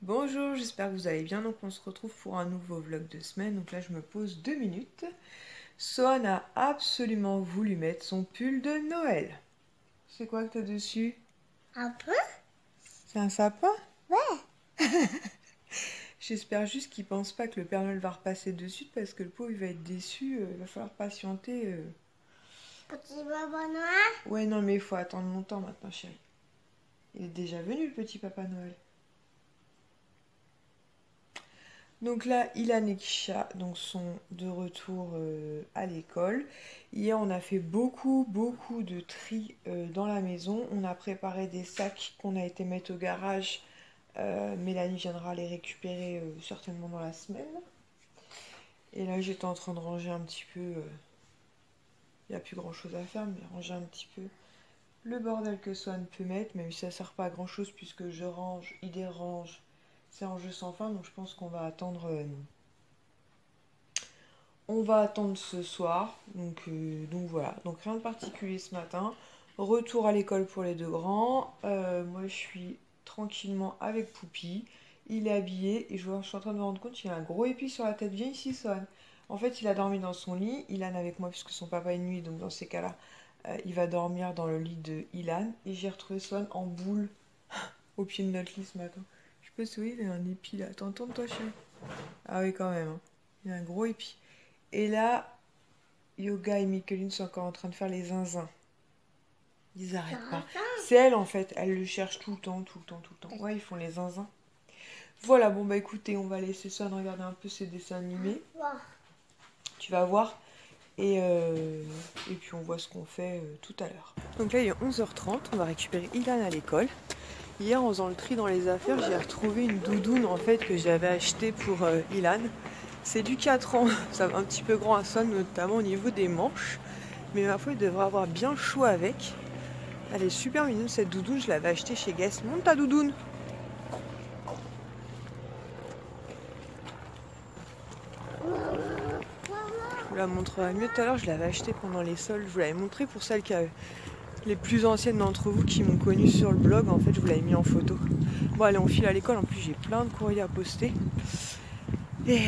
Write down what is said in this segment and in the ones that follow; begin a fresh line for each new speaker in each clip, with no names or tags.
Bonjour, j'espère que vous allez bien. Donc on se retrouve pour un nouveau vlog de semaine. Donc là je me pose 2 minutes. Sohan a absolument voulu mettre son pull de Noël. C'est quoi que t'as dessus?
Un peu?
C'est un sapin?
Ouais.
J'espère juste qu'il pense pas que le Père Noël va repasser dessus parce que le pauvre il va être déçu. Il va falloir patienter.
Petit Papa Noël?
Ouais non mais il faut attendre longtemps maintenant chérie. Il est déjà venu le petit Papa Noël. Donc là, Ilan et Kisha sont de retour à l'école. Hier, on a fait beaucoup de tri dans la maison. On a préparé des sacs qu'on a été mettre au garage. Mélanie viendra les récupérer certainement dans la semaine. Et là, j'étais en train de ranger un petit peu. Il n'y a plus grand chose à faire, mais ranger un petit peu le bordel que Swan peut mettre. Même si ça ne sert pas à grand chose puisque je range, il dérange. C'est un jeu sans fin, donc je pense qu'on va attendre. On va attendre ce soir. Donc voilà. Donc rien de particulier ce matin. Retour à l'école pour les deux grands. Moi je suis tranquillement avec Poupie. Il est habillé et je suis en train de me rendre compte qu'il a un gros épi sur la tête. Viens ici, Swan. En fait, il a dormi dans son lit. Ilan avec moi puisque son papa est de nuit. Donc dans ces cas-là, il va dormir dans le lit de Ilan. Et j'ai retrouvé Swan en boule au pied de notre lit ce matin. Je peux sourire, il a un épi là. T'entends toi, chérie? Ah oui, quand même. Hein. Il a un gros épi. Et là, Yoga et Mikeline sont encore en train de faire les zinzins. Ils arrêtent pas. C'est elle en fait, elle le cherche tout le temps. Ouais, ils font les zinzins. Voilà, bon bah écoutez, on va laisser ça de regarder un peu ces dessins animés. Tu vas voir. Et puis on voit ce qu'on fait tout à l'heure. Donc là, il est 11h30, on va récupérer Ilan à l'école. Hier, en faisant le tri dans les affaires, j'ai retrouvé une doudoune en fait que j'avais achetée pour Ilan. C'est du 4 ans, ça va un petit peu grand à Swan, notamment au niveau des manches. Mais ma foi, il devrait avoir bien chaud avec. Elle est super mignonne cette doudoune, je l'avais achetée chez Guess. Monte ta doudoune! Je vous la montrerai mieux tout à l'heure, je l'avais achetée pendant les soldes. Je vous l'avais montré pour celles qui avaient... Les plus anciennes d'entre vous qui m'ont connue sur le blog, en fait, je vous l'avais mis en photo. Bon, allez, on file à l'école. En plus, j'ai plein de courriers à poster. Et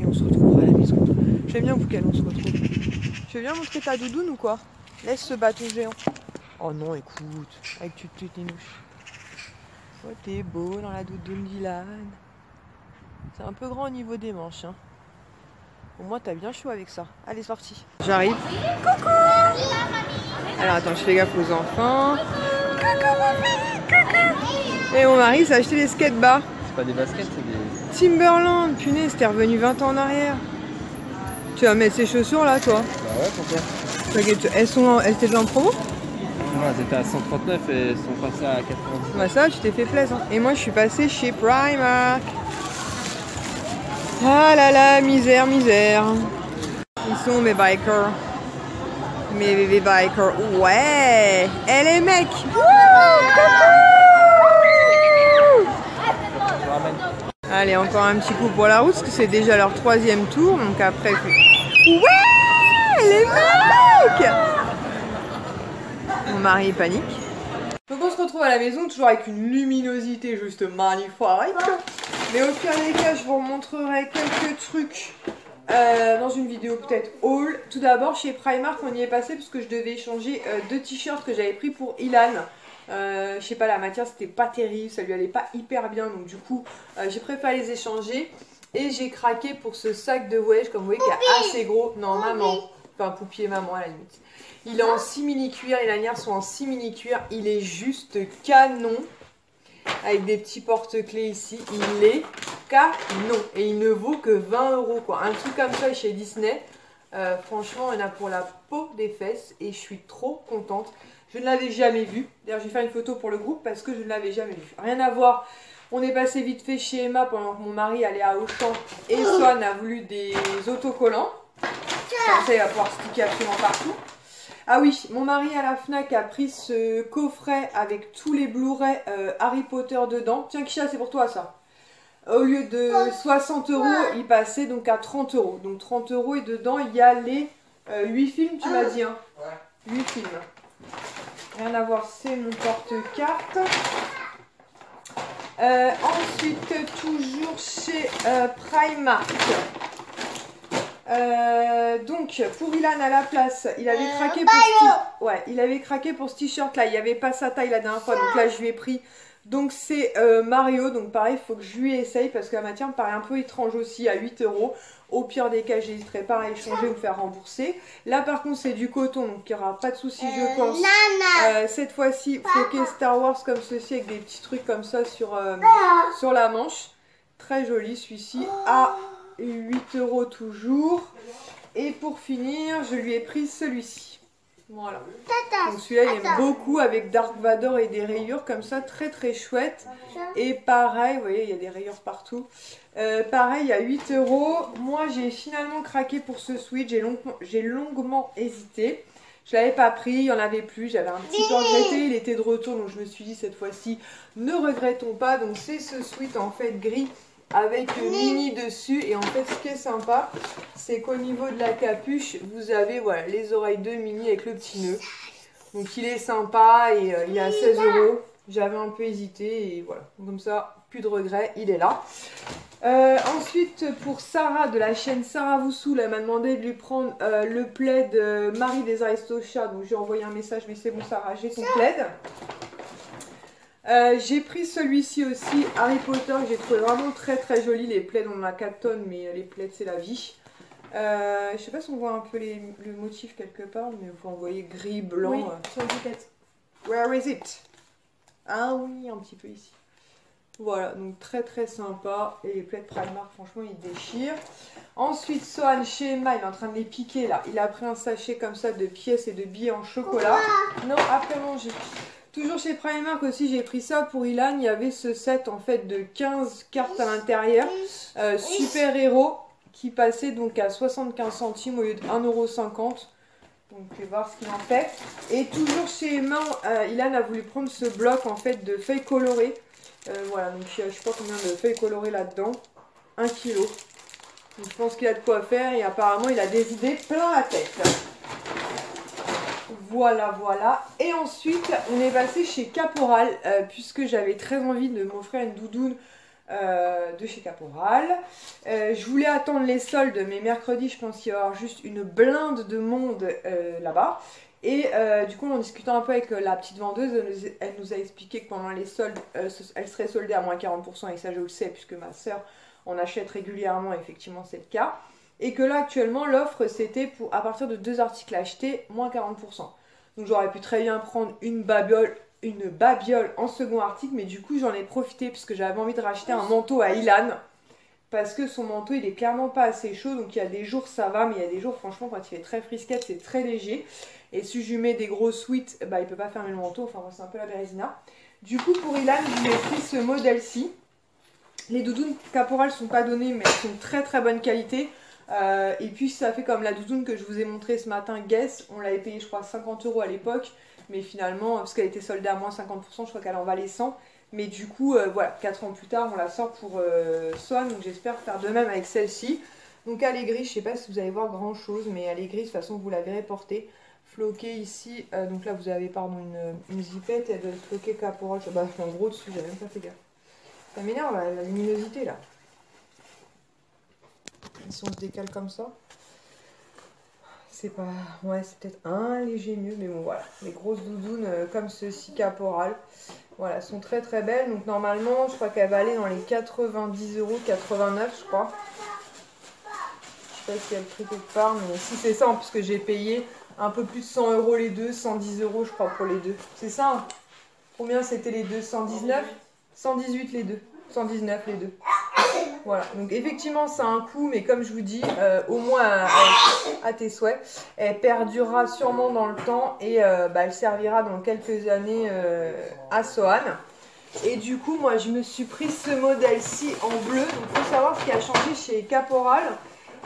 on se retrouvera à la maison. J'aime bien, Bouquel, on se retrouve. Tu veux bien montrer ta doudoune ou quoi? Laisse ce bateau géant. Oh non, écoute, avec toutes les mouches. Oh, t'es beau dans la doudoune d'Ilan. C'est un peu grand au niveau des manches, hein. Au moins, t'as bien chaud avec ça. Allez, sorti. J'arrive. Coucou! Alors, attends, je fais gaffe aux enfants. Coucou! Et mon mari s'est acheté des skate-bars.
C'est pas des baskets, c'est des...
Timberland, punaise, t'es revenu 20 ans en arrière. Tu vas mettre ces chaussures là, toi?
Bah ouais, pourquoi?
Elles étaient déjà en promo?
Non, elles étaient à 139 et elles sont passées à 90.
Bah ça, tu t'es fait plaisir. Et moi, je suis passée chez Primark. Ah là là, misère. Ils sont mes bikers. Mes bébés bikers. Ouais! Et les mecs! Allez, encore un petit coup pour la route, parce que c'est déjà leur 3e tour, donc après... Ouais! Les mecs! Mon mari panique. Donc on se retrouve à la maison, toujours avec une luminosité juste magnifique. Mais au pire des cas, je vous remontrerai quelques trucs dans une vidéo peut-être haul. Tout d'abord, chez Primark, on y est passé parce que je devais échanger 2 t-shirts que j'avais pris pour Ilan. Je sais pas, la matière c'était pas terrible, ça lui allait pas hyper bien, donc du coup j'ai préféré les échanger. Et j'ai craqué pour ce sac de voyage, comme vous voyez, qui est assez gros. Non, maman. Enfin, Poupie et maman à la limite. Il est en 6 mini-cuir, et les lanières sont en 6 mini-cuir. Il est juste canon. Avec des petits porte-clés ici. Il est canon. Et il ne vaut que 20 € quoi. Un truc comme ça chez Disney. Franchement, il y en a pour la peau des fesses. Et je suis trop contente. Je ne l'avais jamais vu. D'ailleurs, je vais faire une photo pour le groupe parce que je ne l'avais jamais vu. Rien à voir. On est passé vite fait chez Emma pendant que mon mari allait à Auchan. Et Swan a voulu des autocollants. Comme ça, il va pouvoir sticker absolument partout. Ah oui, mon mari à la Fnac a pris ce coffret avec tous les Blu-ray Harry Potter dedans. Tiens, Kisha, c'est pour toi ça. Au lieu de 60 €, il passait donc à 30 €. Donc 30 € et dedans, il y a les 8 films, tu m'as dit. Hein. Ouais. 8 films. Rien à voir, c'est mon porte-carte. Ensuite, toujours chez Primark. Donc pour Ilan à la place, il avait craqué pour il avait craqué pour ce t-shirt là, il n'y avait pas sa taille la dernière fois, donc là je lui ai pris. Donc c'est Mario, donc pareil, il faut que je lui essaye parce que la matière me paraît un peu étrange aussi à 8 €. Au pire des cas, j'hésiterai pas à échanger ou me faire rembourser. Là par contre c'est du coton, donc il n'y aura pas de souci je pense. Cette fois-ci, floqué Star Wars comme ceci avec des petits trucs comme ça sur la manche. Très joli celui-ci à 8 € toujours. Et pour finir, je lui ai pris celui-ci. Voilà. Donc celui-là, il aime beaucoup avec Dark Vador et des rayures comme ça, très très chouette. Et pareil, vous voyez, il y a des rayures partout. Pareil, à 8 €. Moi, j'ai finalement craqué pour ce sweat. J'ai longuement hésité. Je l'avais pas pris, il n'y en avait plus. J'avais un petit peu regretté. Il était de retour, donc je me suis dit cette fois-ci, ne regrettons pas. Donc c'est ce sweat en fait gris avec mini dessus. Et en fait, ce qui est sympa, c'est qu'au niveau de la capuche, vous avez voilà, les oreilles de mini avec le petit nœud. Donc il est sympa et il est à 16 €. J'avais un peu hésité et voilà. Comme ça, plus de regrets, il est là. Ensuite, pour Sarah de la chaîne Sarah Voussou, elle m'a demandé de lui prendre le plaid Marie des Aristochats. Donc j'ai envoyé un message, mais c'est bon Sarah, j'ai ton plaid. J'ai pris celui-ci aussi, Harry Potter, que j'ai trouvé vraiment très très joli. Les plaids on en a 4 tonnes, mais les plaids c'est la vie. Je sais pas si on voit un peu le motif quelque part, mais vous voyez gris, blanc.
Oui, sur l'étiquette.
Where is it? Ah oui, un petit peu ici. Voilà, donc très très sympa. Et les plaids Primark, franchement, ils déchirent. Ensuite, Sohan chez Emma, il est en train de les piquer là. Il a pris un sachet comme ça de pièces et de billets en chocolat. Non, après manger. Toujours chez Primark aussi, j'ai pris ça pour Ilan. Il y avait ce set en fait de 15 cartes à l'intérieur. Super héros qui passait donc à 75 centimes au lieu de 1,50 €. Donc je vais voir ce qu'il en fait. Et toujours chez Emma, Ilan a voulu prendre ce bloc en fait de feuilles colorées. Voilà, donc je sais pas combien de feuilles colorées là-dedans. 1 kg. Donc je pense qu'il a de quoi faire et apparemment il a des idées plein la tête. Voilà, voilà. Et ensuite, on est passé chez Caporal, puisque j'avais très envie de m'offrir une doudoune de chez Caporal. Je voulais attendre les soldes, mais mercredi, je pense qu'il va y avoir juste une blinde de monde là-bas. Et du coup, en discutant un peu avec la petite vendeuse, elle nous a expliqué que pendant les soldes, elle serait soldée à moins 40%, et ça je le sais, puisque ma soeur en achète régulièrement, effectivement c'est le cas. Et que là, actuellement, l'offre, c'était pour à partir de 2 articles achetés, moins 40%. Donc j'aurais pu très bien prendre une babiole en second article, mais du coup j'en ai profité parce que j'avais envie de racheter un manteau à Ilan. Parce que son manteau il est clairement pas assez chaud, donc il y a des jours ça va, mais il y a des jours franchement quand il fait très frisquette c'est très léger. Et si je lui mets des gros sweats, bah il peut pas fermer le manteau, enfin moi c'est un peu la bérésina. Du coup pour Ilan je lui ai pris ce modèle-ci. Les doudounes Caporal sont pas données mais elles sont très très bonne qualité. Et puis ça fait comme la doudoune que je vous ai montré ce matin, Guess, on l'avait payé je crois 50 € à l'époque, mais finalement, parce qu'elle était soldée à moins 50%, je crois qu'elle en valait 100, mais du coup, voilà, 4 ans plus tard, on la sort pour Swan, donc j'espère faire de même avec celle-ci. Donc elle est grise, je sais pas si vous allez voir grand chose, mais elle est grise, de toute façon vous la verrez porter, floquée ici, donc là vous avez pardon une zipette, elle doit être floquée Caporal, bah je suis en gros dessus, j'avais même pas fait gaffe. Ça m'énerve la luminosité là. Si on se décale comme ça, c'est pas... Ouais, c'est peut-être un léger mieux, mais bon, voilà. Les grosses doudounes comme ceci, Caporal, voilà, sont très très belles. Donc normalement, je crois qu'elle va aller dans les 90 €, 89 je crois. Je sais pas si elle pris quelque part, mais si c'est ça, puisque j'ai payé un peu plus de 100 € les deux, 110 € je crois pour les deux. C'est ça hein? Combien c'était les deux? 119? 118 les deux, 119 les deux. Voilà, donc effectivement ça a un coût, mais comme je vous dis, au moins à tes souhaits, elle perdurera sûrement dans le temps et elle servira dans quelques années à Sohan. Et du coup, moi je me suis pris ce modèle-ci en bleu. Donc il faut savoir ce qui a changé chez Caporal,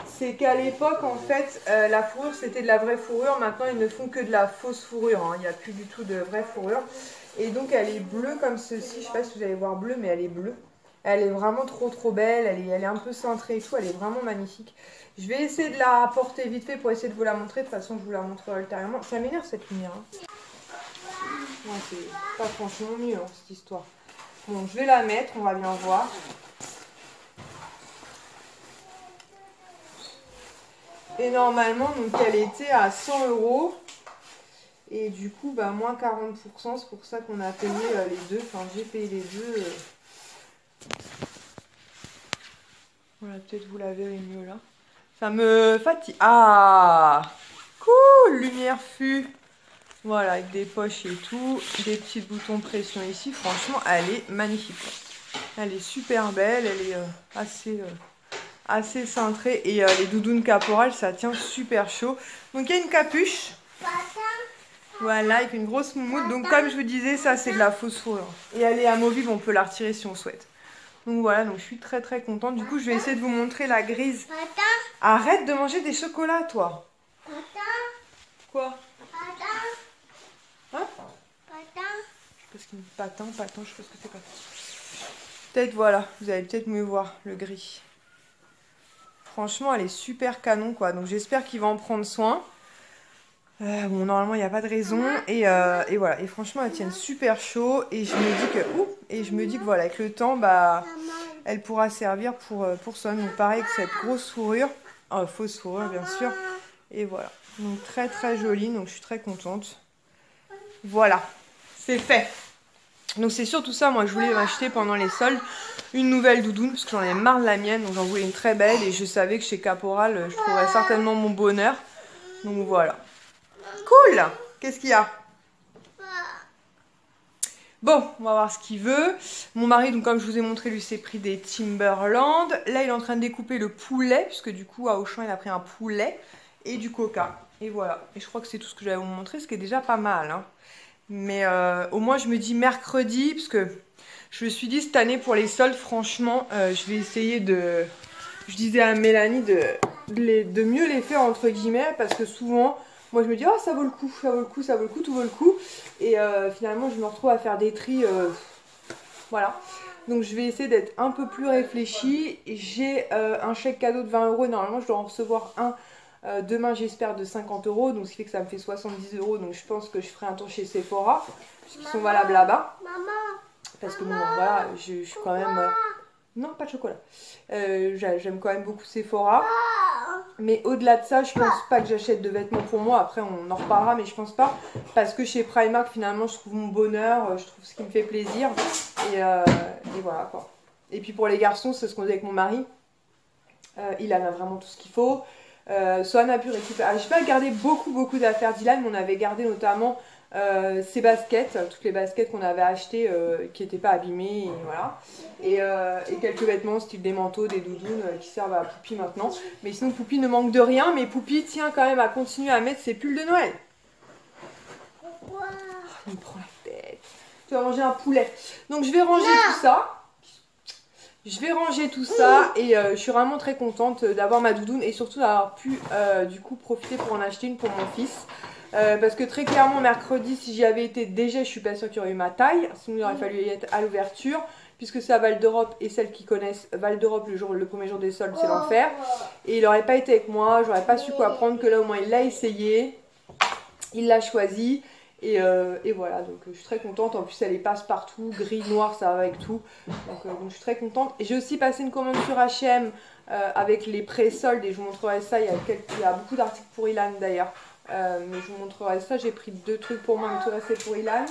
c'est qu'à l'époque en fait, la fourrure c'était de la vraie fourrure, maintenant ils ne font que de la fausse fourrure, hein. Il n'y a plus du tout de vraie fourrure. Et donc elle est bleue comme ceci, je ne sais pas si vous allez voir bleu, mais elle est bleue. Elle est vraiment trop belle, elle est un peu cintrée et tout, elle est vraiment magnifique. Je vais essayer de la porter vite fait pour essayer de vous la montrer, de toute façon je vous la montrerai ultérieurement. Ça m'énerve cette lumière. Hein. Ouais, c'est pas franchement mieux hein, cette histoire. Bon, je vais la mettre, on va bien voir. Et normalement, donc elle était à 100 €. Et du coup, bah, moins 40%, c'est pour ça qu'on a payé les deux. Enfin, j'ai payé les deux. Voilà, peut-être vous la verrez mieux là. Ça me fatigue. Ah, cool, lumière fût. Voilà, avec des poches et tout. Des petits boutons pression ici. Franchement, elle est magnifique. Elle est super belle. Elle est assez cintrée. Et les doudounes Caporal, ça tient super chaud. Donc, il y a une capuche. Voilà, avec une grosse moumoute. Donc, comme je vous disais, ça, c'est de la fausse fourrure. Et elle est amovible, on peut la retirer si on souhaite. Donc voilà, donc je suis très très contente. Du coup, je vais essayer de vous montrer la grise. Arrête de manger des chocolats, toi. Quoi? Hein? Je sais pas ce qu'il me patin, je sais pas ce que c'est quoi. Peut-être, voilà, vous allez peut-être mieux voir le gris. Franchement, elle est super canon, quoi. Donc j'espère qu'il va en prendre soin. Bon, normalement, il n'y a pas de raison. Et voilà. Et franchement, elles tiennent super chaud. Et je me dis que voilà, avec le temps, bah, elle pourra servir pour ça. Donc pareil que cette grosse fourrure. Fausse fourrure, bien sûr. Et voilà. Donc très très jolie. Donc je suis très contente. Voilà. C'est fait. Donc c'est surtout ça, moi je voulais m'acheter pendant les soldes une nouvelle doudoune parce que j'en ai marre de la mienne, donc j'en voulais une très belle et je savais que chez Caporal je trouverais certainement mon bonheur. Donc voilà. Cool! Qu'est-ce qu'il y a? Bon, on va voir ce qu'il veut. Mon mari, donc comme je vous ai montré, lui s'est pris des Timberland. Là il est en train de découper le poulet, puisque du coup à Auchan il a pris un poulet et du coca. Et voilà. Et je crois que c'est tout ce que j'avais à vous montrer, ce qui est déjà pas mal, hein. Mais au moins je me dis mercredi, parce que je me suis dit cette année pour les soldes, franchement, je vais essayer de... Je disais à Mélanie de mieux les faire entre guillemets, parce que souvent, moi je me dis, oh ça vaut le coup, ça vaut le coup, ça vaut le coup, tout vaut le coup. Et finalement je me retrouve à faire des tris, voilà. Donc je vais essayer d'être un peu plus réfléchie. J'ai un chèque cadeau de 20 € et normalement je dois en recevoir un. Demain j'espère de 50 €, donc ce qui fait que ça me fait 70 €, donc je pense que je ferai un tour chez Sephora, puisqu'ils sont valables là-bas. Parce que bon, voilà, je suis quand même... Non, pas de chocolat. J'aime quand même beaucoup Sephora. Mais au-delà de ça, je pense pas que j'achète de vêtements pour moi. Après, on en reparlera, mais je pense pas. Parce que chez Primark, finalement, je trouve mon bonheur, je trouve ce qui me fait plaisir. Et voilà, quoi. Et puis pour les garçons, c'est ce qu'on dit avec mon mari. Il en a vraiment tout ce qu'il faut. Swan a pu récupérer. Je n'ai pas gardé beaucoup d'affaires d'Ilan, mais on avait gardé notamment ses baskets, toutes les baskets qu'on avait achetées qui n'étaient pas abîmées, et voilà. Et quelques vêtements, style des manteaux, des doudounes qui servent à Poupie maintenant. Mais sinon, Poupie ne manque de rien, mais Poupie tient quand même à continuer à mettre ses pulls de Noël. Oh, il me prend la tête. Tu vas manger un poulet. Donc je vais ranger tout ça. Je vais ranger tout ça et je suis vraiment très contente d'avoir ma doudoune et surtout d'avoir pu du coup profiter pour en acheter une pour mon fils. Parce que très clairement mercredi, si j'y avais été déjà, je suis pas sûre qu'il y aurait eu ma taille. Sinon il aurait fallu y être à l'ouverture. Puisque c'est à Val d'Europe et celles qui connaissent Val d'Europe le premier jour des soldes, c'est l'enfer. Et il n'aurait pas été avec moi, j'aurais pas su quoi prendre, que là au moins il l'a essayé. Il l'a choisi. Et voilà, donc je suis très contente. En plus elle est passe-partout, gris, noir, ça va avec tout. Donc je suis très contente. Et j'ai aussi passé une commande sur H&M avec les pré-soldes et je vous montrerai ça. Il y a beaucoup d'articles pour Ilan d'ailleurs. Mais je vous montrerai ça. J'ai pris 2 trucs pour moi, mais tout reste pour Ilan.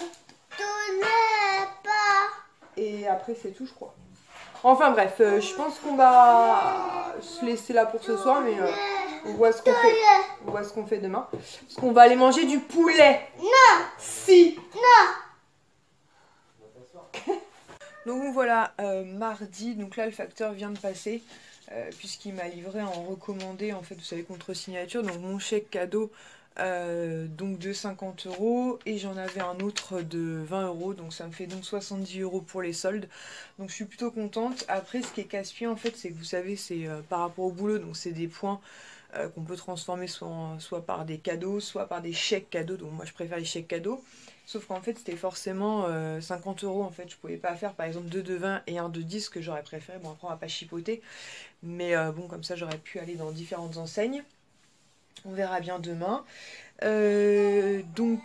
Et après c'est tout je crois. Enfin bref, je pense qu'on va se laisser là pour ce soir, mais on voit ce qu'on fait. On voit ce qu'on fait demain. Parce qu'on va aller manger du poulet.
Non.
Si.
Non.
Donc voilà, mardi, donc là le facteur vient de passer, puisqu'il m'a livré en recommandé, en fait, vous savez, contre signature, donc mon chèque cadeau, donc de 50 €, et j'en avais un autre de 20 €, donc ça me fait donc 70 € pour les soldes, donc je suis plutôt contente. Après, ce qui est casse-pied, en fait, c'est que vous savez, c'est par rapport au boulot, donc c'est des points qu'on peut transformer soit par des cadeaux, soit par des chèques cadeaux, donc moi je préfère les chèques cadeaux. Sauf qu'en fait, c'était forcément 50 € en fait. Je pouvais pas faire par exemple 2 de 20 et 1 de 10 que j'aurais préféré. Bon, après, on va pas chipoter. Mais bon, comme ça, j'aurais pu aller dans différentes enseignes. On verra bien demain. Du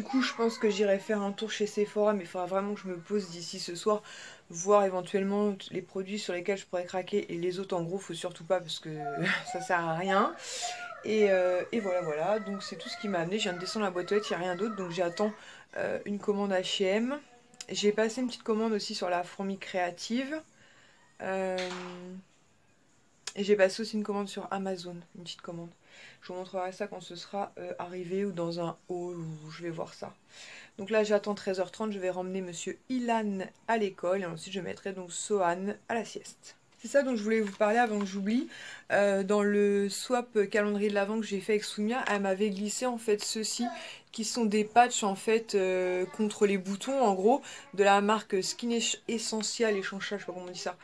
coup je pense que j'irai faire un tour chez Sephora, mais il faudra vraiment que je me pose d'ici ce soir, voir éventuellement les produits sur lesquels je pourrais craquer, et les autres en gros faut surtout pas parce que ça sert à rien. Et voilà, donc c'est tout ce qui m'a amené. Je viens de descendre la boîte aux lettres, il n'y a rien d'autre, donc j'attends une commande H&M. J'ai passé une petite commande aussi sur la fourmi créative. Et j'ai passé aussi une commande sur Amazon, une petite commande. Je vous montrerai ça quand ce sera arrivé ou dans un haul où je vais voir ça. Donc là j'attends 13h30, je vais ramener monsieur Ilan à l'école et ensuite je mettrai donc Sohan à la sieste. C'est ça dont je voulais vous parler avant que j'oublie. Dans le swap calendrier de l'Avent que j'ai fait avec Soumia, elle m'avait glissé en fait ceux-ci qui sont des patchs en fait contre les boutons en gros de la marque Skin Essential Échangeable, je sais pas comment on dit ça,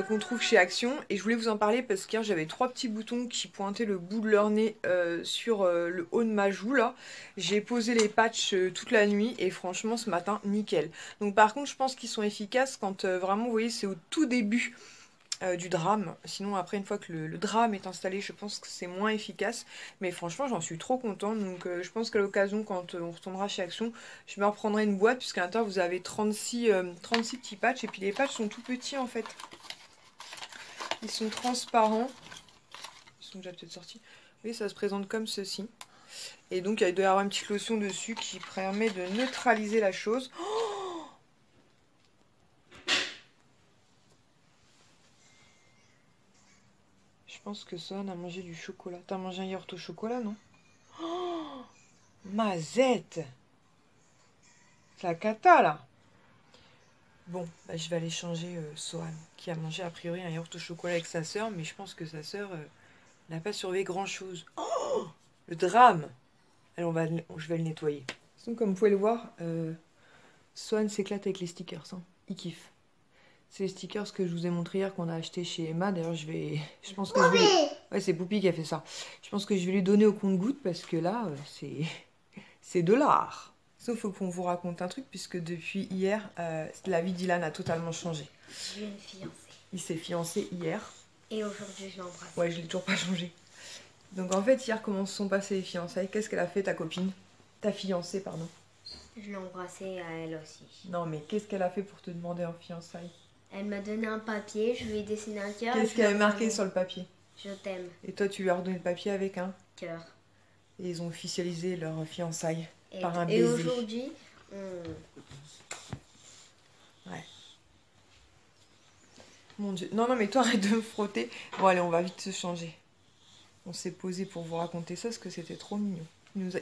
qu'on trouve chez Action. Et je voulais vous en parler parce qu'hier j'avais 3 petits boutons qui pointaient le bout de leur nez sur le haut de ma joue là. J'ai posé les patchs toute la nuit et franchement ce matin nickel. Donc par contre je pense qu'ils sont efficaces quand vraiment vous voyez c'est au tout début du drame. Sinon après une fois que le drame est installé je pense que c'est moins efficace, mais franchement j'en suis trop contente. Donc je pense qu'à l'occasion quand on retournera chez Action je me reprendrai une boîte puisqu'à l'intérieur vous avez 36 petits patchs et puis les patchs sont tout petits en fait, ils sont transparents, ils sont déjà peut-être sortis. Oui, ça se présente comme ceci et donc il doit y avoir une petite lotion dessus qui permet de neutraliser la chose. Je pense que Sohan a mangé du chocolat. T'as mangé un yaourt au chocolat, non? Oh, Mazette! C'est la cata, là! Bon, bah, je vais aller changer Sohan, qui a mangé a priori un yaourt au chocolat avec sa sœur, mais je pense que sa sœur n'a pas surveillé grand-chose. Oh, le drame! Allez, je vais le nettoyer. Donc, comme vous pouvez le voir, Sohan s'éclate avec les stickers. Hein. Il kiffe. C'est les stickers que je vous ai montré hier qu'on a acheté chez Emma. D'ailleurs, je pense que je vais... Ouais, c'est Poupie qui a fait ça. Je pense que je vais lui donner au compte-gouttes parce que là, c'est de l'art. Sauf qu'on vous raconte un truc puisque depuis hier, la vie d'Ilan a totalement changé.
Je viens de fiancer.
Il s'est fiancé hier.
Et aujourd'hui, je l'embrasse.
Ouais, je l'ai toujours pas changé. Donc en fait, hier, comment se sont passées les fiançailles? Qu'est-ce qu'elle a fait ta copine? Ta fiancée, pardon.
Je l'ai embrassée à elle aussi.
Non, mais qu'est-ce qu'elle a fait pour te demander en fiançailles?
Elle m'a donné un papier, je lui ai dessiné un cœur.
Qu'est-ce qu'elle avait marqué sur le papier?
Je t'aime.
Et toi, tu lui as redonné le papier avec un
cœur.
Et ils ont officialisé leur fiançailles par un
et
baiser.
aujourd'hui,
Ouais. Mon Dieu. Non, non, mais toi, arrête de me frotter. Bon, allez, on va vite se changer. On s'est posé pour vous raconter ça parce que c'était trop mignon.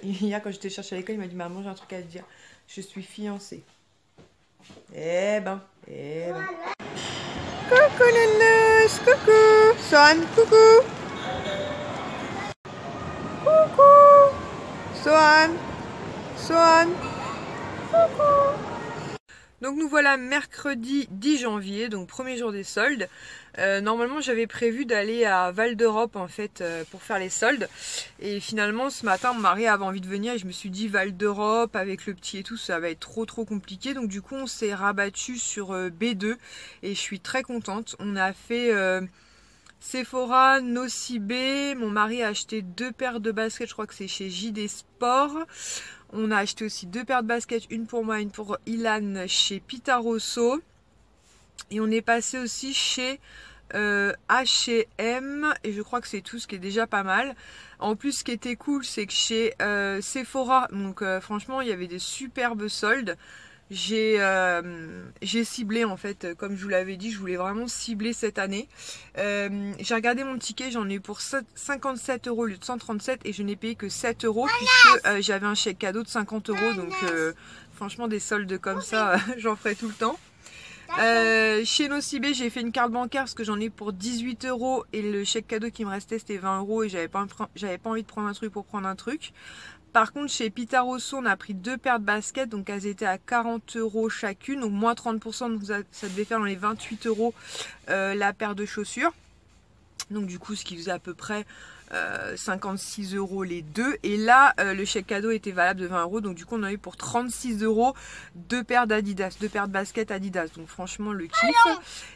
Hier, quand j'étais chercher à l'école, il m'a dit, maman, j'ai un truc à te dire. Je suis fiancée. Eh ben. Coucou, Nounous, coucou. Sohan, coucou. Coucou. Sohan. Coucou. Donc nous voilà mercredi 10 janvier, donc premier jour des soldes. Normalement j'avais prévu d'aller à Val d'Europe en fait pour faire les soldes. Et finalement ce matin mon mari avait envie de venir et je me suis dit Val d'Europe avec le petit et tout ça va être trop compliqué. Donc du coup on s'est rabattu sur B2 et je suis très contente. On a fait Sephora, Nocibé, mon mari a acheté 2 paires de baskets, je crois que c'est chez JD Sport. On a acheté aussi 2 paires de baskets, une pour moi, une pour Ilan chez Pita Rosso. Et on est passé aussi chez H&M et je crois que c'est tout, ce qui est déjà pas mal. En plus ce qui était cool c'est que chez Sephora, donc franchement il y avait des superbes soldes. J'ai ciblé en fait, comme je vous l'avais dit, je voulais vraiment cibler cette année. J'ai regardé mon ticket, j'en ai eu pour 57 € au lieu de 137 et je n'ai payé que 7 € puisque j'avais un chèque cadeau de 50 €. Donc franchement des soldes comme ça, j'en ferai tout le temps. Chez Nocibé j'ai fait une carte bancaire parce que j'en ai pour 18 € et le chèque cadeau qui me restait c'était 20 € et j'avais pas envie de prendre un truc pour prendre un truc. Par contre chez Pita Rosso on a pris 2 paires de baskets, donc elles étaient à 40 € chacune, donc moins 30%, donc ça devait faire dans les 28 € la paire de chaussures. Donc du coup ce qui faisait à peu près 56 € les deux. Et là, le chèque cadeau était valable de 20 €. Donc du coup, on a eu pour 36 € deux paires d'Adidas, deux paires de baskets Adidas. Donc franchement, le kiff.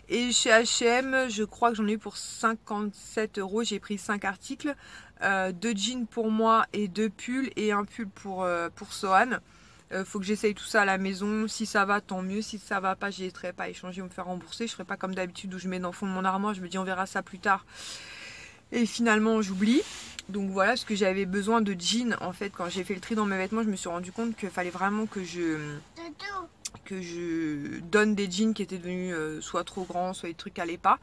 Et chez H&M, je crois que j'en ai eu pour 57 €. J'ai pris 5 articles. 2 jeans pour moi et 2 pulls. Et un pull pour Sohan. Faut que j'essaye tout ça à la maison. Si ça va, tant mieux. Si ça va pas, j'hésiterai pas à échanger ou me faire rembourser. Je ferai pas comme d'habitude où je mets dans le fond de mon armoire. Je me dis on verra ça plus tard. Et finalement j'oublie. Donc voilà, parce que j'avais besoin de jeans. En fait, quand j'ai fait le tri dans mes vêtements, je me suis rendu compte qu'il fallait vraiment que je donne des jeans qui étaient devenus soit trop grands, soit des trucs qui allaient pas,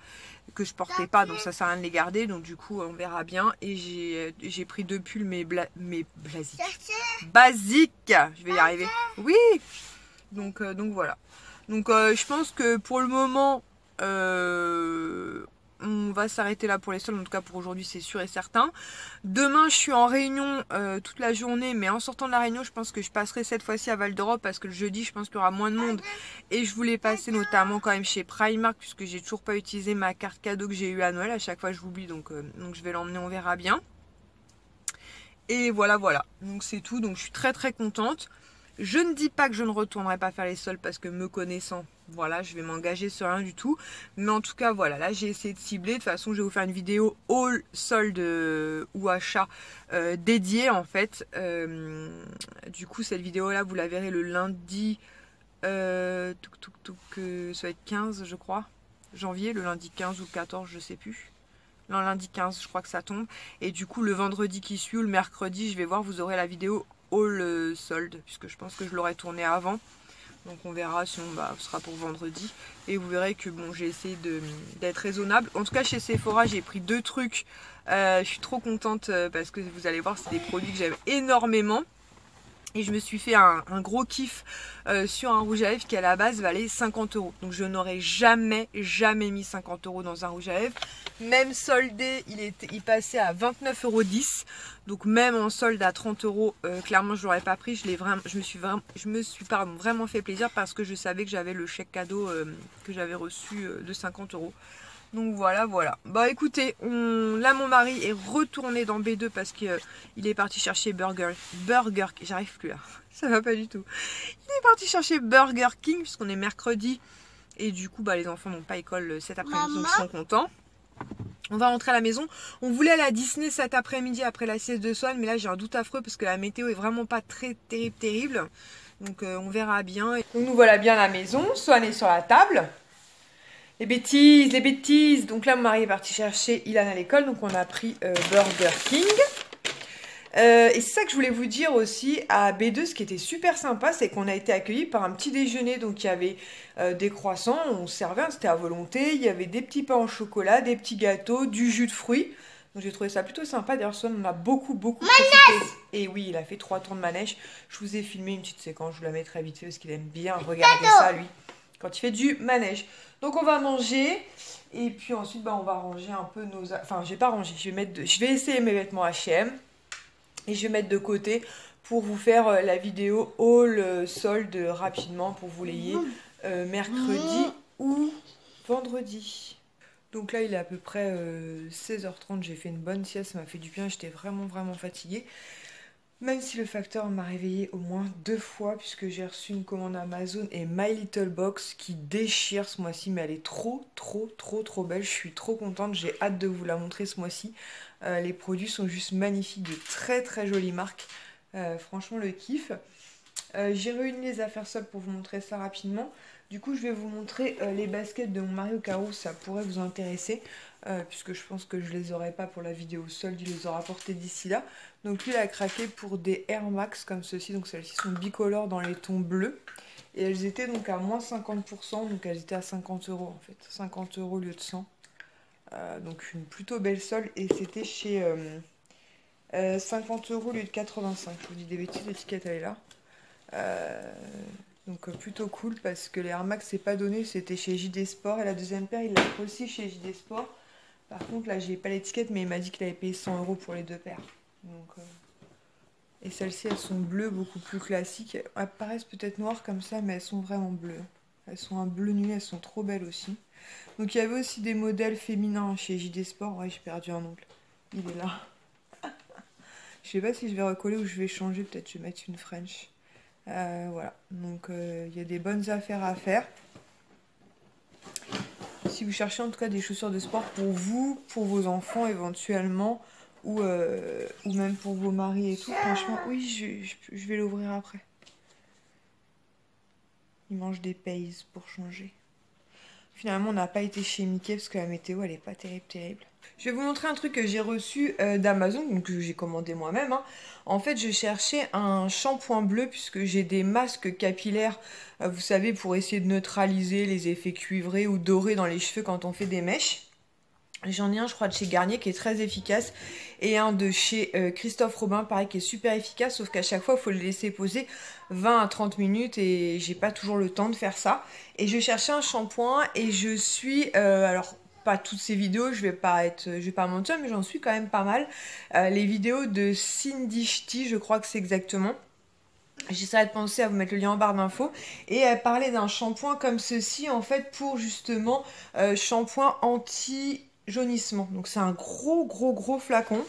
que je portais pas, donc ça sert à rien de les garder. Donc du coup on verra bien. Et j'ai pris 2 pulls mais basiques. Je vais y arriver. Oui. Donc voilà. Donc je pense que pour le moment on va s'arrêter là pour les soldes, en tout cas pour aujourd'hui c'est sûr et certain. Demain je suis en réunion toute la journée, mais en sortant de la réunion je pense que je passerai cette fois-ci à Val d'Europe parce que le jeudi je pense qu'il y aura moins de monde. Et je voulais passer notamment quand même chez Primark puisque j'ai toujours pas utilisé ma carte cadeau que j'ai eu à Noël. À chaque fois je l'oublie, donc je vais l'emmener, on verra bien. Et voilà. Donc c'est tout, donc je suis très très contente. Je ne dis pas que je ne retournerai pas faire les soldes parce que me connaissant, voilà, je vais m'engager sur rien du tout. Mais en tout cas, voilà, là j'ai essayé de cibler. De toute façon, je vais vous faire une vidéo haul solde ou achat dédiée en fait. Du coup, cette vidéo-là, vous la verrez le lundi, ça va être 15, je crois, janvier, le lundi 15 ou 14, je sais plus. Non, lundi 15, je crois que ça tombe. Et du coup, le vendredi qui suit ou le mercredi, je vais voir, vous aurez la vidéo haul solde, puisque je pense que je l'aurai tourné avant. Donc on verra, sinon ce sera pour vendredi. Et vous verrez que bon, j'ai essayé d'être raisonnable. En tout cas, chez Sephora, j'ai pris 2 trucs. Je suis trop contente parce que vous allez voir, c'est des produits que j'aime énormément. Et je me suis fait un gros kiff sur un rouge à lèvres qui à la base valait 50 €. Donc je n'aurais jamais mis 50 € dans un rouge à lèvres. Même soldé, il passait à 29,10 €. Donc même en solde à 30 €, clairement je l'aurais pas pris. Je me suis vraiment fait plaisir parce que je savais que j'avais le chèque cadeau que j'avais reçu de 50 €. Donc voilà. Bah écoutez, là mon mari est retourné dans B2 parce qu'il est parti chercher Burger j'arrive plus là, ça va pas du tout. Il est parti chercher Burger King puisqu'on est mercredi. Et du coup les enfants n'ont pas école cet après-midi, donc ils sont contents. On va rentrer à la maison. On voulait aller à Disney cet après-midi après la sieste de Sohan, mais là j'ai un doute affreux parce que la météo est vraiment pas très terrible. Donc on verra bien. Donc nous voilà bien à la maison, Sohan est sur la table. Les bêtises. Donc là, mon mari est parti chercher Ilan à l'école. Donc on a pris Burger King. Et c'est ça que je voulais vous dire aussi à B2. Ce qui était super sympa, c'est qu'on a été accueillis par un petit déjeuner. Donc il y avait des croissants, on servait, c'était à volonté. Il y avait des petits pains au chocolat, des petits gâteaux, du jus de fruits. Donc j'ai trouvé ça plutôt sympa. D'ailleurs, on a beaucoup profité. Et oui, il a fait 3 tours de manège. Je vous ai filmé une petite séquence. Je vous la mettrai vite fait parce qu'il aime bien regarder ça, lui, quand il fait du manège. Donc on va manger et puis ensuite on va ranger un peu nos... Enfin, je vais pas ranger, je vais essayer mes vêtements H&M et je vais mettre de côté pour vous faire la vidéo haul solde rapidement pour vous l'ayez mercredi ou vendredi. Donc là il est à peu près 16h30, j'ai fait une bonne sieste, ça m'a fait du bien, j'étais vraiment fatiguée. Même si le facteur m'a réveillée au moins 2 fois puisque j'ai reçu une commande Amazon et My Little Box qui déchire ce mois-ci, mais elle est trop belle. Je suis trop contente, j'ai hâte de vous la montrer ce mois-ci. Les produits sont juste magnifiques, de très jolies marques. Franchement le kiff. J'ai réuni les affaires soldes pour vous montrer ça rapidement. Du coup je vais vous montrer les baskets de mon mari au cas où ça pourrait vous intéresser. Puisque je pense que je les aurai pas pour la vidéo solde, il les aura portés d'ici là. Donc lui il a craqué pour des Air Max comme ceci, donc celles-ci sont bicolores dans les tons bleus. Et elles étaient donc à moins 50%, donc elles étaient à 50 € en fait, 50 € au lieu de 100. Donc une plutôt belle solde et c'était chez 50 € au lieu de 85. Je vous dis des bêtises, l'étiquette elle est là. Donc plutôt cool parce que les Air Max c'est pas donné, c'était chez JD Sport et la deuxième paire il l'a pris aussi chez JD Sport. Par contre là j'ai pas l'étiquette mais il m'a dit qu'il avait payé 100 € pour les 2 paires. Donc, et celles-ci elles sont bleues beaucoup plus classiques. Elles paraissent peut-être noires comme ça mais elles sont vraiment bleues. Elles sont un bleu nuit, elles sont trop belles aussi. Donc il y avait aussi des modèles féminins chez JD Sport. Ouais j'ai perdu un ongle. Il est là. Je sais pas si je vais recoller ou je vais changer, peut-être je vais mettre une French. Voilà, donc il y a des bonnes affaires à faire. Si vous cherchez en tout cas des chaussures de sport pour vous, pour vos enfants éventuellement, ou même pour vos maris et tout, franchement, oui, je vais l'ouvrir après. Il mange des pays pour changer. Finalement, on n'a pas été chez Mickey parce que la météo, elle est pas terrible. Je vais vous montrer un truc que j'ai reçu d'Amazon, donc que j'ai commandé moi-même. Hein. En fait, je cherchais un shampoing bleu puisque j'ai des masques capillaires, vous savez, pour essayer de neutraliser les effets cuivrés ou dorés dans les cheveux quand on fait des mèches. J'en ai un, je crois, de chez Garnier qui est très efficace et un de chez Christophe Robin, pareil, qui est super efficace, sauf qu'à chaque fois, il faut le laisser poser 20 à 30 minutes et j'ai pas toujours le temps de faire ça. Et je cherchais un shampoing et je suis, alors pas toutes ces vidéos, je vais pas mentir, mais j'en suis quand même pas mal. Les vidéos de Cindy Ch'ti, je crois que c'est exactement. J'essaierai de penser à vous mettre le lien en barre d'infos. Et elle parlait d'un shampoing comme ceci, en fait, pour justement shampoing anti-jaunissement. Donc c'est un gros flacon.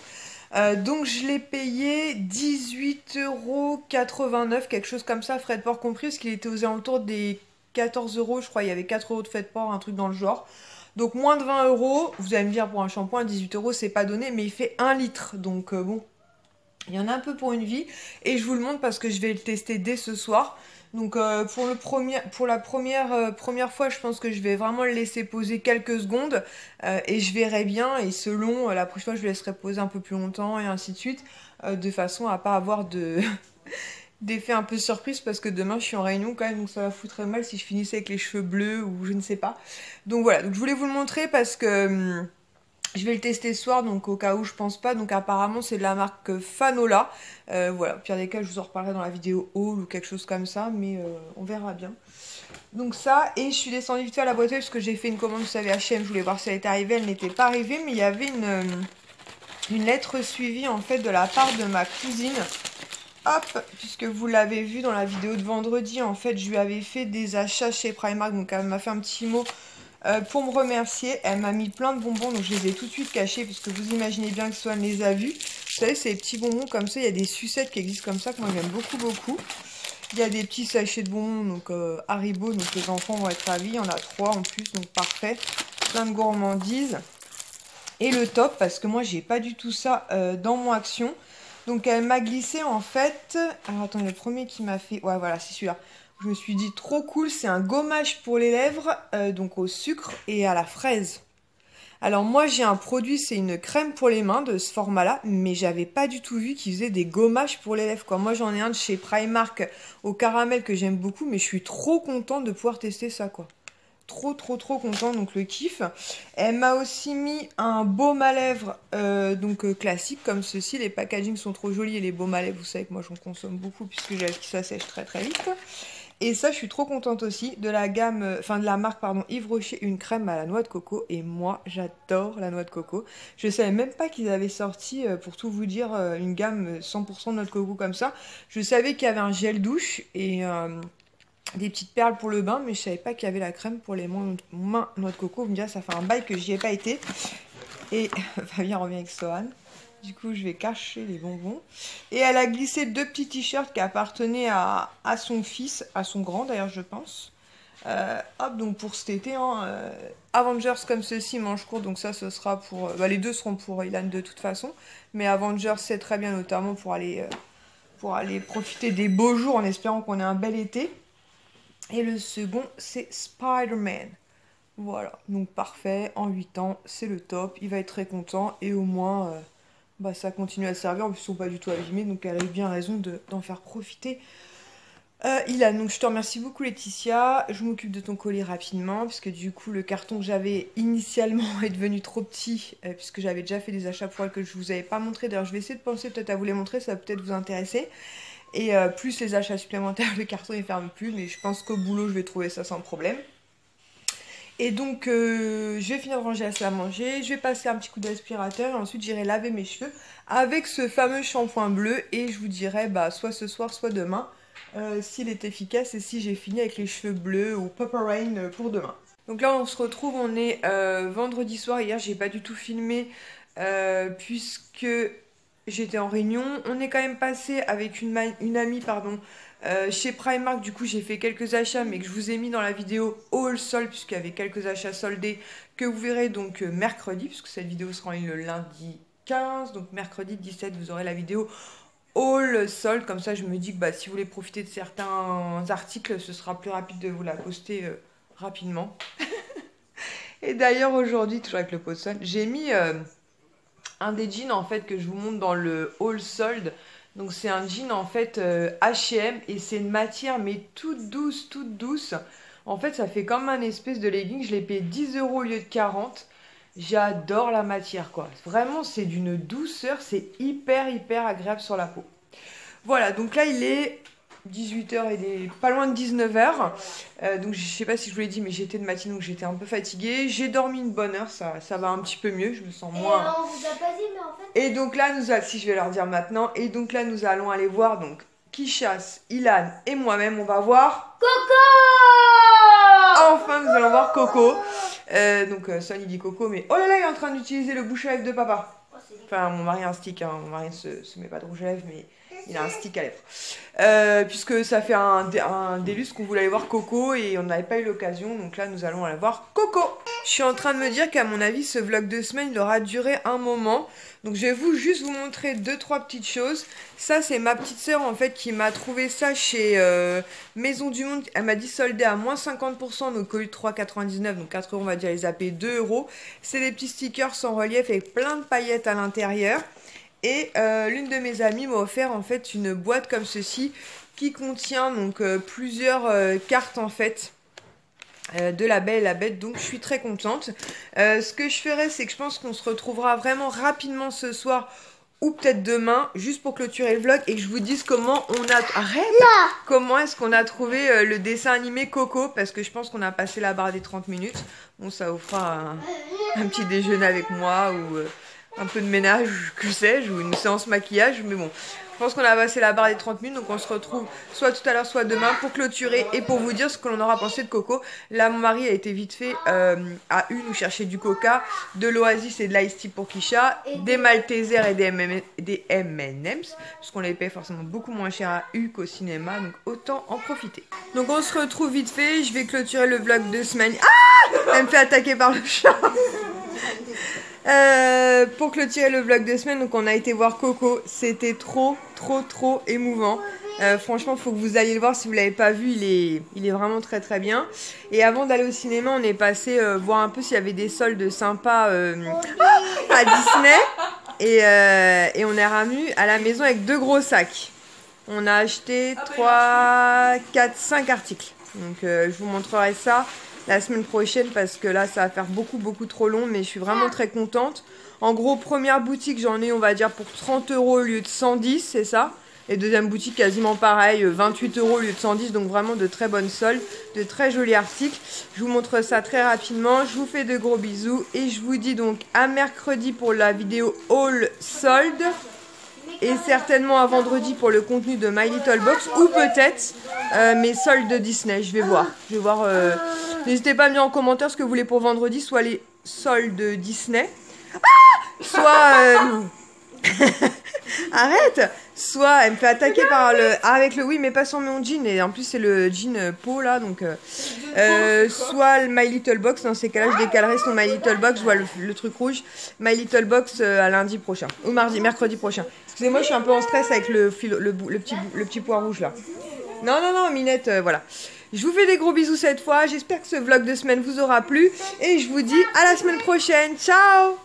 Donc je l'ai payé 18,89 €, quelque chose comme ça, frais de port compris, parce qu'il était aux alentours des 14 €, je crois, il y avait 4 € de frais de port, un truc dans le genre. Donc moins de 20 €, vous allez me dire pour un shampoing, 18 € c'est pas donné, mais il fait 1 litre, donc bon, il y en a un peu pour une vie. Et je vous le montre parce que je vais le tester dès ce soir. Donc pour la première fois, je pense que je vais vraiment le laisser poser quelques secondes et je verrai bien. Et selon la prochaine fois, je le laisserai poser un peu plus longtemps et ainsi de suite, de façon à pas avoir d'effet un peu surprise parce que demain je suis en réunion quand même, donc ça va foutre mal si je finissais avec les cheveux bleus ou je ne sais pas. Donc voilà, donc je voulais vous le montrer parce que je vais le tester ce soir, donc au cas où je pense pas. Donc apparemment c'est de la marque Fanola. Voilà, au pire des cas je vous en reparlerai dans la vidéo haul ou quelque chose comme ça, mais on verra bien. Donc ça, et je suis descendue vite fait à la boîte parce que j'ai fait une commande, vous savez, H&M, je voulais voir si elle était arrivée, elle n'était pas arrivée, mais il y avait une lettre suivie en fait de la part de ma cousine. Hop, puisque vous l'avez vu dans la vidéo de vendredi, en fait je lui avais fait des achats chez Primark, donc elle m'a fait un petit mot pour me remercier. Elle m'a mis plein de bonbons, donc je les ai tout de suite cachés, puisque vous imaginez bien que Swan les a vus. Vous savez, c'est des petits bonbons comme ça, il y a des sucettes qui existent comme ça, que moi j'aime beaucoup. Il y a des petits sachets de bonbons, donc Haribo, donc les enfants vont être ravis, il y en a 3 en plus, donc parfait. Plein de gourmandises. Et le top, parce que moi j'ai pas du tout ça dans mon action. Donc elle m'a glissé en fait, alors attendez, le premier qui m'a fait, ouais voilà c'est celui-là. Je me suis dit trop cool, c'est un gommage pour les lèvres, donc au sucre et à la fraise. Alors moi j'ai un produit, c'est une crème pour les mains de ce format-là, mais j'avais pas du tout vu qu'ils faisaient des gommages pour les lèvres quoi. Moi j'en ai un de chez Primark au caramel que j'aime beaucoup, mais je suis trop contente de pouvoir tester ça quoi. Trop content, donc le kiff. Elle m'a aussi mis un baume à lèvres classique comme ceci. Les packagings sont trop jolis et les baumes à lèvres, vous savez que moi j'en consomme beaucoup puisque j'ai qui ça sèche très vite. Et ça je suis trop contente aussi de la gamme, de la marque pardon, Yves Rocher, une crème à la noix de coco. Et moi j'adore la noix de coco. Je savais même pas qu'ils avaient sorti, pour tout vous dire, une gamme 100% de noix de coco comme ça. Je savais qu'il y avait un gel douche et des petites perles pour le bain, mais je savais pas qu'il y avait la crème pour les mains noix de coco. Vous me direz, ça fait un bail que j'y ai pas été. Et Fabien revient avec Sohan. Du coup, je vais cacher les bonbons. Et elle a glissé 2 petits t-shirts qui appartenaient à son fils, à son grand d'ailleurs, je pense. Hop, donc pour cet été, hein, Avengers comme ceci, manche courte, donc ça ce sera pour... les deux seront pour Ilan de toute façon. Mais Avengers, c'est très bien, notamment pour aller profiter des beaux jours en espérant qu'on ait un bel été. Et le second, c'est Spider-Man. Voilà, donc parfait, en 8 ans, c'est le top. Il va être très content et au moins, ça continue à servir. En plus, ils sont pas du tout abîmés, donc elle a eu bien raison d'en faire profiter. Ilan, donc je te remercie beaucoup Laetitia. Je m'occupe de ton colis rapidement, puisque du coup, le carton que j'avais initialement est devenu trop petit, puisque j'avais déjà fait des achats pour elle que je vous avais pas montré. D'ailleurs, je vais essayer de penser peut-être à vous les montrer, ça va peut-être vous intéresser. Et plus les achats supplémentaires, le carton il ferme plus, mais je pense qu'au boulot je vais trouver ça sans problème. Et donc je vais finir de ranger la salle à manger, je vais passer un petit coup d'aspirateur et ensuite j'irai laver mes cheveux avec ce fameux shampoing bleu et je vous dirai soit ce soir soit demain s'il est efficace et si j'ai fini avec les cheveux bleus ou Purple Rain pour demain. Donc là on se retrouve, on est vendredi soir, hier j'ai pas du tout filmé puisque j'étais en réunion. On est quand même passé avec une amie, pardon, chez Primark. Du coup, j'ai fait quelques achats, mais que je vous ai mis dans la vidéo haul solde, puisqu'il y avait quelques achats soldés que vous verrez donc mercredi, puisque cette vidéo sera en ligne le lundi 15. Donc mercredi 17, vous aurez la vidéo haul solde. Comme ça, je me dis que bah, si vous voulez profiter de certains articles, ce sera plus rapide de vous la poster rapidement. Et d'ailleurs, aujourd'hui, toujours avec le pot de soin, j'ai mis un des jeans en fait que je vous montre dans le haul solde. Donc c'est un jean en fait H&M et c'est une matière mais toute douce. En fait ça fait comme un espèce de legging. Je l'ai payé 10 € au lieu de 40. J'adore la matière quoi. Vraiment c'est d'une douceur, c'est hyper agréable sur la peau. Voilà, donc là il est 18h, il est pas loin de 19h. Donc je sais pas si je vous l'ai dit, mais j'étais de matinée, donc j'étais un peu fatiguée. J'ai dormi une bonne heure, ça va un petit peu mieux, je me sens moins...
Et on vous a pas dit, mais en fait...
Et donc là, si je vais leur dire maintenant, et donc là nous allons aller voir donc Kishas, Ilan et moi-même, on va voir...
Coco!
Enfin, nous allons voir Coco. Donc Son il dit Coco, mais oh là là, il est en train d'utiliser le bouche à lèvres de papa. Enfin, mon mari a un stick, hein. Mon mari se met pas de rouge à lèvres, mais il a un stick à lèvres. Puisque ça fait un délus qu'on voulait aller voir Coco et on n'avait pas eu l'occasion, donc là nous allons aller voir Coco. Je suis en train de me dire qu'à mon avis ce vlog de semaine il aura duré un moment. Donc je vais juste vous montrer 2-3 petites choses. Ça c'est ma petite sœur en fait qui m'a trouvé ça chez Maison du Monde. Elle m'a dit soldé à moins 50%, donc au lieu de 3,99, donc 4 € on va dire les AP 2 €. C'est des petits stickers sans relief avec plein de paillettes à l'intérieur. Et l'une de mes amies m'a offert en fait une boîte comme ceci qui contient donc plusieurs cartes en fait de La Belle et la Bête, donc je suis très contente. Ce que je ferai, c'est que je pense qu'on se retrouvera vraiment rapidement ce soir ou peut-être demain, juste pour clôturer le vlog et que je vous dise comment on a... Comment est-ce qu'on a trouvé le dessin animé Coco, parce que je pense qu'on a passé la barre des 30 minutes. Bon, ça vous fera un petit déjeuner avec moi ou... un peu de ménage, que sais-je, ou une séance maquillage, mais bon, je pense qu'on a passé la barre des 30 minutes, donc on se retrouve soit tout à l'heure, soit demain pour clôturer et pour vous dire ce que l'on aura pensé de Coco. Là, mon mari a été vite fait à nous chercher du Coca, de l'Oasis et de l'Ice Tea pour Kisha, des Maltesers et des M&M's, puisqu'on les paye forcément beaucoup moins cher à U qu'au cinéma, donc autant en profiter. Donc on se retrouve vite fait, je vais clôturer le vlog de semaine. Ah, elle me fait attaquer par le chat. Pour clôturer le vlog de semaine, donc on a été voir Coco, c'était trop émouvant. Franchement, faut que vous alliez le voir si vous l'avez pas vu, il est vraiment très bien. Et avant d'aller au cinéma, on est passé voir un peu s'il y avait des soldes sympas à Disney. Et on est revenu à la maison avec 2 gros sacs. On a acheté 3, 4, 5 articles. Donc je vous montrerai ça la semaine prochaine parce que là ça va faire beaucoup trop long, mais je suis vraiment très contente. En gros, première boutique j'en ai on va dire pour 30 € au lieu de 110, c'est ça. Et deuxième boutique quasiment pareil, 28 € au lieu de 110, donc vraiment de très bonnes soldes, de très jolis articles. Je vous montre ça très rapidement, je vous fais de gros bisous et je vous dis donc à mercredi pour la vidéo haul solde. Et certainement à vendredi pour le contenu de My Little Box ou peut-être mes soldes de Disney, je vais voir. N'hésitez pas à me dire en commentaire ce que vous voulez pour vendredi, soit les soldes Disney, soit... Arrête. Soit elle me fait attaquer par avec le oui mais pas sur mon jean, et en plus c'est le jean peau là, donc soit le My Little Box. Dans ces cas là je décalerai son My Little Box, je vois le truc rouge, My Little Box à lundi prochain ou mercredi prochain. Excusez-moi, je suis un peu en stress avec le petit pois rouge là. Non Minette, voilà. Je vous fais des gros bisous cette fois, j'espère que ce vlog de semaine vous aura plu et je vous dis à la semaine prochaine. Ciao.